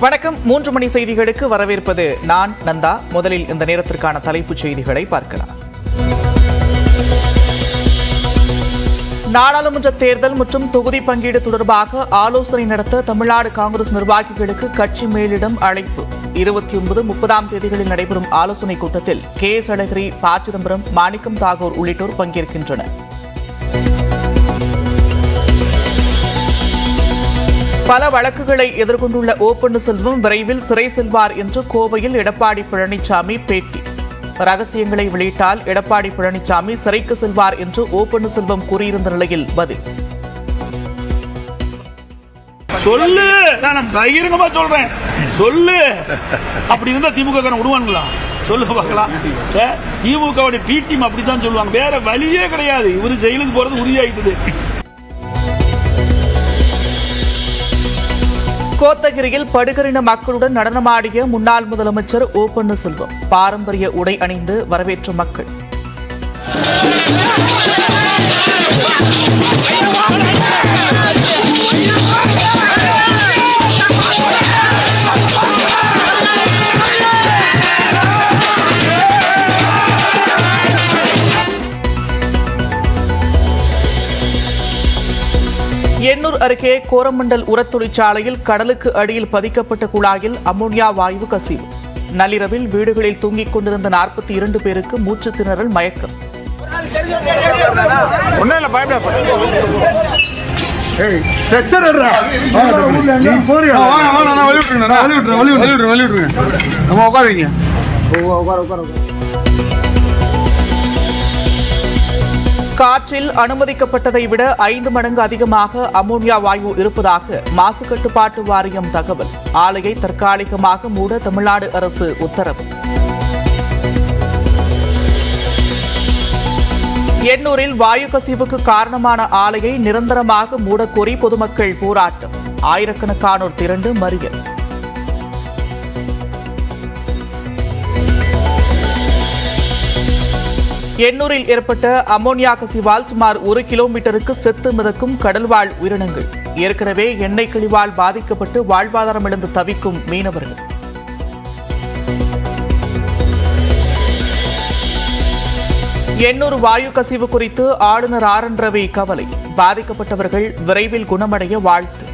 வணக்கம். 3 மணி செய்திகளுக்கு வரவேற்பது நான் நந்தா. முதலில் இந்த நேரத்திற்கான தலைப்புச் செய்திகளை பார்க்கலாம். நாடாளுமன்ற தேர்தல் மற்றும் தொகுதி பங்கீடு தொடர்பாக ஆலோசனை நடத்த தமிழ்நாடு காங்கிரஸ் நிர்வாகிகளுக்கு கட்சி மேலிடம் அழைப்பு. 29, 30ஆம் தேதிகளில் நடைபெறும் ஆலோசனைக் கூட்டத்தில் கே.எஸ். அழகிரி, ப. சிதம்பரம், மாணிக்கம் தாகூர் உள்ளிட்டோர் பங்கேற்கின்றனர். பல வழக்குகளை எதிர்கொண்டுள்ள ஓ. பன்னீர்செல்வம் விரைவில் சிறை செல்வார் என்று கோவையில் எடப்பாடி பழனிசாமி பேட்டி. ரகசியங்களை வெளியிட்டால் எடப்பாடி பழனிசாமி சிறைக்கு செல்வார் என்று ஓ. பன்னீர்செல்வம் கூறியிருந்த நிலையில் பதில். சொல்லு, நான் தைரியமா சொல்றேன். சொல்லு, அப்படி இருந்தா திமுக விடுவானுங்களா? சொல்லு பார்க்கலாம். திமுக பி டீம் அப்படித்தான் சொல்லுவாங்க. வேற வழியே கிடையாது. இவரு ஜெயிலுக்கு போறது உறுதியாயிட்டது. கோத்தகிரியில் படுகரின மக்களுடன் நடனமாடிய முன்னாள் முதலமைச்சர் ஓ. பன்னீர்செல்வம் பாரம்பரிய உடை அணிந்து வரவேற்ற மக்கள். எண்ணூர் அருகே கோரமண்டல் உரத் தொழிற்சாலையில் கடலுக்கு அடியில் பதிக்கப்பட்ட குழாயில் அமோனியா வாயு கசிவு. நள்ளிரவில் வீடுகளில் தூங்கிக் கொண்டிருந்த 42 பேருக்கு மூச்சு திணறல், மயக்கம். காற்றில் அனுமதிக்கப்பட்டதை விட 5 மடங்கு அதிகமாக அமோனியா வாயு இருப்பதாக மாசு கட்டுப்பாட்டு வாரியம் தகவல். ஆலையை தற்காலிகமாக மூட தமிழ்நாடு அரசு உத்தரவு. எண்ணூரில் வாயு கசிவுக்கு காரணமான ஆலையை நிரந்தரமாக மூடக்கோரி பொதுமக்கள் போராட்டம். ஆயிரக்கணக்கானோர் திரண்டு மறியல். எண்ணூரில் ஏற்பட்ட அமோனியா கசிவால் சுமார் 1 கிலோமீட்டருக்கு செத்து மிதக்கும் கடல்வாழ் உயிரினங்கள். ஏற்கனவே எண்ணெய் கழிவால் பாதிக்கப்பட்டு வாழ்வாதாரம் இழந்து தவிக்கும் மீனவர்கள். எண்ணூர் வாயு கசிவு குறித்து ஆளுநர் ஆர்.என். ரவி கவலை. பாதிக்கப்பட்டவர்கள் விரைவில் குணமடைய வாழ்த்து.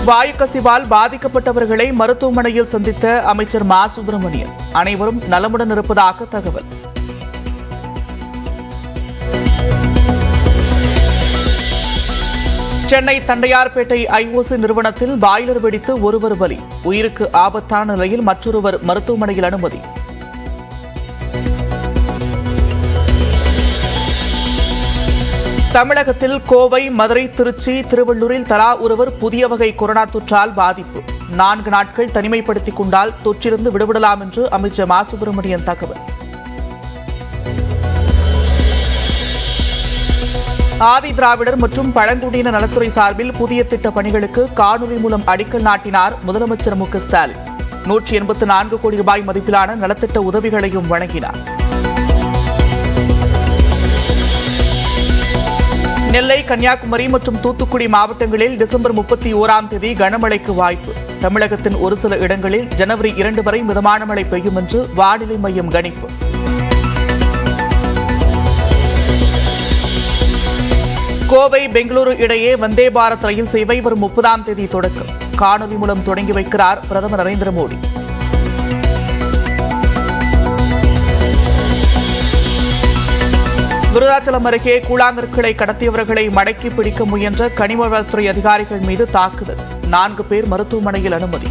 வாயு கசிவால் பாதிக்கப்பட்டவர்களை மருத்துவமனையில் சந்தித்த அமைச்சர் மா. சுப்பிரமணியன் அனைவரும் நலமுடன் இருப்பதாக தகவல். சென்னை தண்டையார்பேட்டை ஐஓசி நிறுவனத்தில் பாய்லர் வெடித்து ஒருவர் பலி. உயிருக்கு ஆபத்தான நிலையில் மற்றொருவர் மருத்துவமனையில் அனுமதி. தமிழகத்தில் கோவை, மதுரை, திருச்சி, திருவள்ளூரில் தலா ஒருவர் புதிய வகை கொரோனா தொற்றால் பாதிப்பு. 4 நாட்கள் தனிமைப்படுத்திக் கொண்டால் தொற்றிலிருந்து விடுபடலாம் என்று அமைச்சர் மா. சுப்பிரமணியன் தகவல். ஆதி திராவிடர் மற்றும் பழங்குடியின நலத்துறை சார்பில் புதிய திட்ட பணிகளுக்கு காணொலி மூலம் அடிக்கல் நாட்டினார் முதலமைச்சர் மு. க. ஸ்டாலின். 184 கோடி ரூபாய் மதிப்பிலான நலத்திட்ட உதவிகளையும் வழங்கினார். நெல்லை, கன்னியாகுமரி மற்றும் தூத்துக்குடி மாவட்டங்களில் டிசம்பர் 31ஆம் தேதி கனமழைக்கு வாய்ப்பு. தமிழகத்தின் ஒரு சில இடங்களில் ஜனவரி 2 வரை மிதமான மழை பெய்யும் என்று வானிலை மையம் கணிப்பு. கோவை, பெங்களூரு இடையே வந்தே பாரத் ரயில் சேவை வரும் 30ஆம் தேதி தொடக்கம். காணொலி மூலம் தொடங்கி வைக்கிறார் பிரதமர் நரேந்திர மோடி. விருதாச்சலம் அருகே கூழாங்கற்களை கடத்தியவர்களை மடக்கி பிடிக்க முயன்ற கனிம வளத்துறை அதிகாரிகள் மீது தாக்குதல். 4 பேர் மருத்துவமனையில் அனுமதி.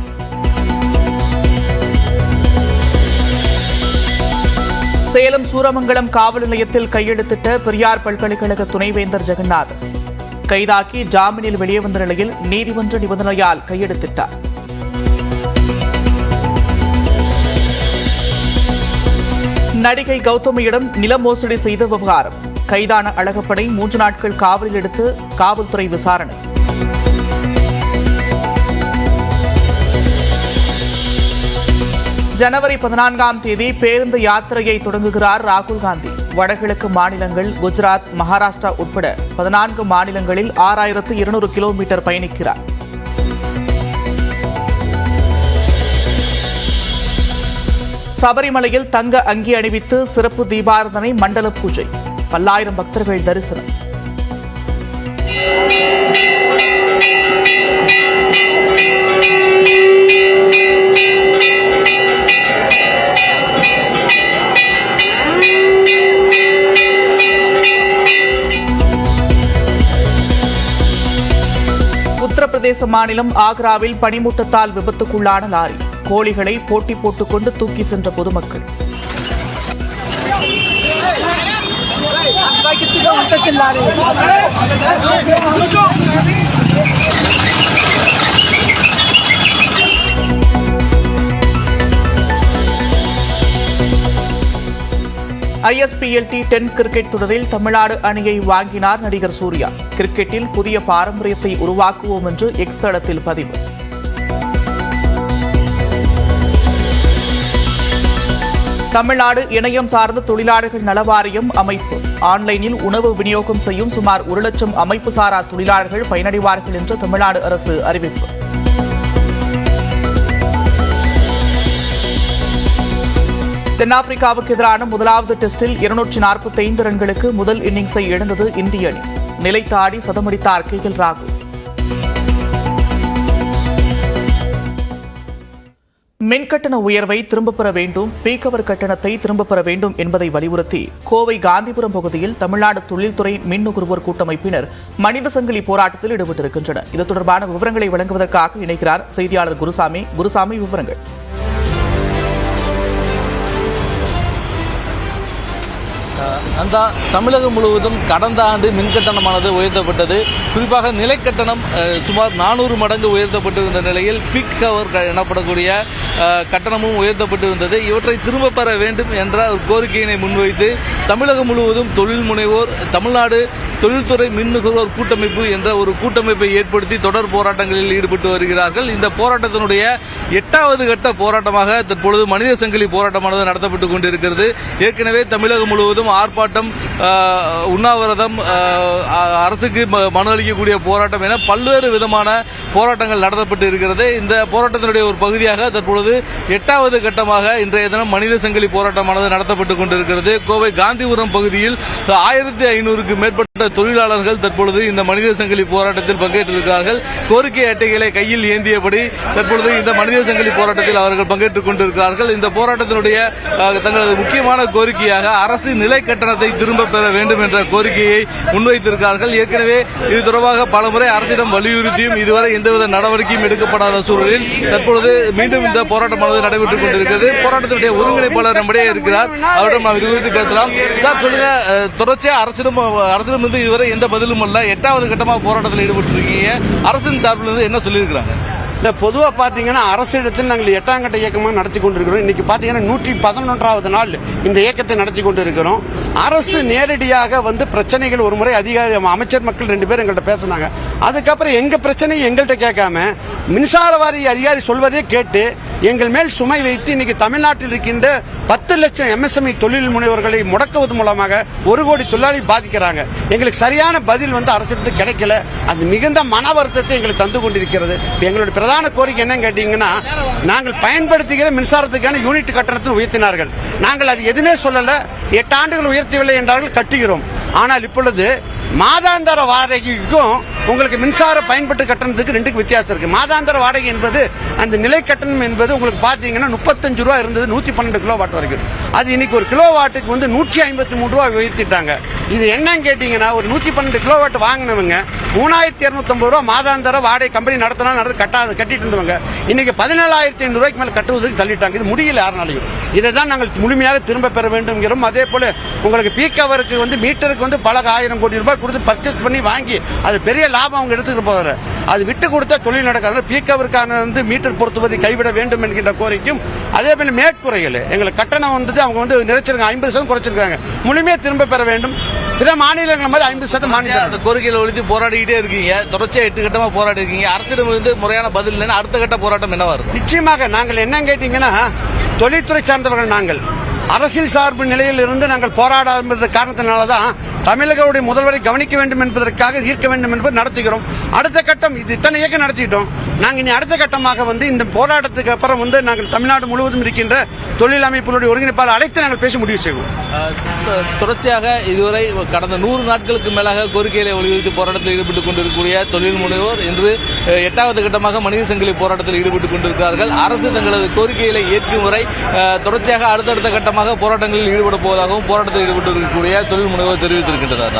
சேலம் சூரமங்கலம் காவல் நிலையத்தில் கையெழுத்திட்ட பெரியார் பல்கலைக்கழக துணைவேந்தர் ஜெகநாதன் கைதாக்கி ஜாமீனில் வெளியே வந்த நிலையில் நீதிமன்ற நிபந்தனையால் கையெழுத்திட்டார். நடிகை கௌதமியிடம் நில மோசடி செய்த விவகாரம். கைதான அழகப்பனை 3 நாட்கள் காவலில் எடுத்து காவல்துறை விசாரணை. ஜனவரி 14ஆம் தேதி பேருந்து யாத்திரையை தொடங்குகிறார் ராகுல் காந்தி. வடகிழக்கு மாநிலங்கள் குஜராத், மகாராஷ்டிரா உட்பட 14 மாநிலங்களில் 6200 கிலோமீட்டர் பயணிக்கிறார். சபரிமலையில் தங்க அங்கி அணிவித்து சிறப்பு தீபாராதனை, மண்டல பூஜை, பல்லாயிரம் பக்தர்கள் தரிசனம். உத்தரப்பிரதேச மாநிலம் ஆக்ராவில் பனிமூட்டத்தால் விபத்துக்குள்ளான லாரி. கோழிகளை போட்டி போட்டுக்கொண்டு தூக்கி சென்ற பொதுமக்கள். ISPL T10 கிரிக்கெட் தொடரில் தமிழ்நாடு அணியை வாங்கினார் நடிகர் சூர்யா. கிரிக்கெட்டில் புதிய பாரம்பரியத்தை உருவாக்குவோம் என்று எக்ஸ் தளத்தில் பதிவு. தமிழ்நாடு இணையம் சார்ந்த தொழிலாளர்கள் நலவாரியம் அமைப்பு. ஆன்லைனில் உணவு விநியோகம் செய்யும் சுமார் 1 லட்சம் அமைப்பு சாரா தொழிலாளர்கள் பயனடைவார்கள் என்று தமிழ்நாடு அரசு அறிவிப்பு. தென்னாப்பிரிக்காவுக்கு எதிரான முதலாவது டெஸ்டில் 245 ரன்களுக்கு முதல் இன்னிங்ஸை இழந்தது இந்திய அணி. நிலைத்தாடி சதமடித்தார் KL ராகுல். மின்கட்டண உயர்வை திரும்பப் பெற வேண்டும், பீக் அவர் கட்டணத்தை திரும்பப் பெற வேண்டும் என்பதை வலியுறுத்தி கோவை காந்திபுரம் பகுதியில் தமிழ்நாடு தொழில்துறை மின் நுகர்வோர் கூட்டமைப்பினர் மனித சங்கிலி போராட்டத்தில் ஈடுபட்டிருக்கின்றனர். இது தொடர்பான விவரங்களை வழங்குவதற்காக இணைக்கிறார் செய்தியாளர் குருசாமி. குருசாமி, விவரங்கள். தமிழகம் முழுவதும் கடந்த ஆண்டு மின்கட்டணமானது உயர்த்தப்பட்டது. குறிப்பாக நிலைக்கட்டணம் சுமார் 400 மடங்கு உயர்த்தப்பட்டிருந்த நிலையில் பீக் ஹவர் எனப்படக்கூடிய கட்டணமும் உயர்த்தப்பட்டிருந்தது. இவற்றை திரும்ப பெற வேண்டும் என்ற ஒரு கோரிக்கையினை முன்வைத்து தமிழகம் முழுவதும் தொழில் முனைவோர் தமிழ்நாடு தொழில்துறை மின் நுகர்வோர் கூட்டமைப்பு என்ற ஒரு கூட்டமைப்பை ஏற்படுத்தி தொடர் போராட்டங்களில் ஈடுபட்டு வருகிறார்கள். இந்த போராட்டத்தினுடைய 8வது கட்ட போராட்டமாக தற்பொழுது மனித சங்கிலி போராட்டமானது நடத்தப்பட்டுக் கொண்டிருக்கிறது. ஏற்கனவே தமிழகம் முழுவதும் ஆர்ப்பாட்டம், உண்ணாவிரதம், அரசுக்கு மனு அளிக்கக்கூடிய போராட்டம் என பல்வேறு விதமான போராட்டங்கள் நடத்தப்பட்டு இருக்கிறது. இந்த போராட்டத்தினுடைய ஒரு பகுதியாக தற்பொழுது 8வது கட்டமாக இன்றைய தினம் மனித சங்கிலி போராட்டமானது நடத்தப்பட்டுக் கொண்டிருக்கிறது. கோவை காந்திபுரம் பகுதியில் 1500க்கு மேற்பட்ட தொழிலாளர்கள் தற்பொழுது இந்த மனித சங்கிலி போராட்டத்தில் பங்கேற்றிருக்கிறார்கள். கோரிக்கை அட்டைகளை கையில் ஏந்தியபடி தற்பொழுது இந்த மனித சங்கிலி போராட்டத்தில் அவர்கள் பங்கேற்றுக் கொண்டிருக்கிறார்கள். இந்த போராட்டத்தினுடைய தங்களது முக்கியமான கோரிக்கையாக அரசு நிலை கட்டணத்தை திரும்ப பெற வேண்டும் என்ற கோரிக்கையை முன்வைத்திருக்கிறார்கள். ஏற்கனவே இது தொடர்பாக பலமுறை அரசிடம் வலியுறுத்தியும் இதுவரை எந்தவித நடவடிக்கையும் எடுக்கப்படாத சூழலில் தற்பொழுது மீண்டும் இந்த போராட்டமானது நடைபெற்றுக் கொண்டிருக்கிறது. போராட்டத்தினுடைய ஒருங்கிணைப்பாளர் நம்மிடையே இருக்கிறார். அவரிடம் நாம் இது குறித்து பேசலாம். சார், சொல்லுங்க, தொடர்ச்சியா அரசிடம் இருந்து இதுவரை எந்த பதிலும் அல்ல. 8வது கட்டமாக போராட்டத்தில் ஈடுபட்டிருக்கீங்க. அரசின் சார்பில் இருந்து என்ன சொல்லியிருக்கிறாங்க? இந்த பொதுவாக பார்த்தீங்கன்னா அரசிடத்தில் நாங்கள் 8ஆம் கட்ட இயக்கமாக நடத்தி கொண்டிருக்கிறோம். இன்னைக்கு பார்த்தீங்கன்னா 111வது நாள் இந்த இயக்கத்தை நடத்தி கொண்டிருக்கிறோம். அரசு நேரடியாக வந்து பிரச்சனைகள் ஒரு முறை அமைச்சர் மக்கள் 2 பேர் எங்கள்கிட்ட பேசினாங்க. அதுக்கப்புறம் எங்க பிரச்சனையை எங்கள்கிட்ட கேட்காம மின்சார வாரிய அதிகாரி சொல்வதே கேட்டு எங்கள் மேல் சுமை வைத்து இன்னைக்கு தமிழ்நாட்டில் இருக்கின்ற 10 லட்சம் MSME தொழில் முனைவர்களை முடக்குவது மூலமாக 1 கோடி தொழிலாளி பாதிக்கிறாங்க. எங்களுக்கு சரியான பதில் வந்து அரசிடத்து கிடைக்கல. அது மிகுந்த மன வருத்தத்தை எங்களுக்கு தந்து கொண்டிருக்கிறது. எங்களுடைய பிரதான கோரிக்கை என்னன்னு கேட்டீங்கன்னா, நாங்கள் பயன்படுத்துகிற மின்சாரத்துக்கான யூனிட் கட்டணத்தை உயர்த்தினார்கள். நாங்கள் அது எதுவுமே சொல்லல. 8 ஆண்டுகள் உயர்த்தவில்லை என்றார்கள், கட்டுகிறோம். ஆனால் இப்பொழுது மாதாந்திர வாடகைக்கும் உங்களுக்கு மின்சார பயன்பாட்டு கட்டணத்துக்கு 2க்கு வித்தியாசம் இருக்கு. மாதாந்திர வாடகை என்பது அந்த நிலை கட்டணம் என்பது உங்களுக்கு பாத்தீங்கன்னா 35 ரூபாய் இருந்தது 112 கிலோவாட் வரைக்கும். அது இன்னைக்கு ஒரு கிலோவாட்டுக்கு வந்து 153 ரூபாய் உயர்த்திட்டாங்க. இது என்னன்னு கேட்டீங்கன்னா, ஒரு 112 கிலோவாட் வாங்கினவங்க 3250 ரூபாய் மாதாந்திர வாடகை கம்பெனி கட்டிட்டு இருந்தவங்க இன்னைக்கு 17500 ரூபாய்க்கு மேல கட்டுவதற்கு தள்ளிட்டாங்க. இது முடியல யாருனாலையும். இதை தான் நாங்கள் முழுமையாக திரும்ப பெற வேண்டும். அதே போல உங்களுக்கு பீக் அவருக்கு வந்து மீட்டருக்கு வந்து பல 1000 கோடி ரூபாய் கொடுத்து பர்ச்சேஸ் பண்ணி வாங்கி அது பெரிய லாபம் அவங்க எடுத்துட்டு போறாரு. அது விட்டு கொடுத்தா தொழில் நடக்காது. பீக் அவருக்கான வந்து மீட்டர் பொருத்துவதை கைவிட வேண்டும் என்கின்ற கோரிக்கையும், அதே போல மேற்குறைகள் எங்களுக்கு கட்டணம் வந்து அவங்க வந்து நிறைச்சிருக்காங்க, 50% குறைச்சிருக்காங்க. முழுமையாக திரும்ப பெற வேண்டும். பிற மாநிலங்கள் மாதிரி 50% மாநில கோரிக்கைகளை ஒழித்து போராடிக்கிட்டே இருக்கீங்க. தொடர்ச்சியா 8 கட்டமா போராடி இருக்கீங்க. அரசிடம் இருந்து முறையான பதில் இல்லைன்னா அடுத்த கட்ட போராட்டம் என்னவா இருக்கும்? நிச்சயமாக நாங்கள் என்ன கேட்டீங்கன்னா, தொழில்துறை சார்ந்தவர்கள் நாங்கள் அரசியல் சார்பு நிலையில் இருந்து நாங்கள் போராடாத காரணத்தினாலதான் தமிழகவுடைய முதல்வரை கவனிக்க வேண்டும் என்பதற்காக ஈர்க்க வேண்டும் என்பது நடத்துகிறோம். அடுத்த கட்டம் இது இத்தனை இயக்கம் நடத்திட்டோம். நாங்கள் இனி அடுத்த கட்டமாக இந்த போராட்டத்துக்கு அப்புறம் நாங்கள் தமிழ்நாடு முழுவதும் இருக்கின்ற தொழில் அமைப்புகளுடைய ஒருங்கிணைப்பாளர் அழைத்து நாங்கள் பேசி முடிவு செய்வோம். தொடர்ச்சியாக இதுவரை கடந்த 100 நாட்களுக்கு மேலாக கோரிக்கைகளை வலியுறுத்தி போராட்டத்தில் ஈடுபட்டுக் கொண்டிருக்கக்கூடிய தொழில் முனைவோர் இன்று 8வது கட்டமாக மனித சங்கிலி போராட்டத்தில் ஈடுபட்டுக் கொண்டிருக்கிறார்கள். அரசு தங்களது கோரிக்கைகளை ஏற்கும் வரை தொடர்ச்சியாக அடுத்தடுத்த கட்டமாக போராட்டங்களில் ஈடுபட போவதாகவும் போராட்டத்தில் ஈடுபட்டிருக்கக்கூடிய தொழில் முனைவோர் தெரிவித்திருக்கின்றனர்.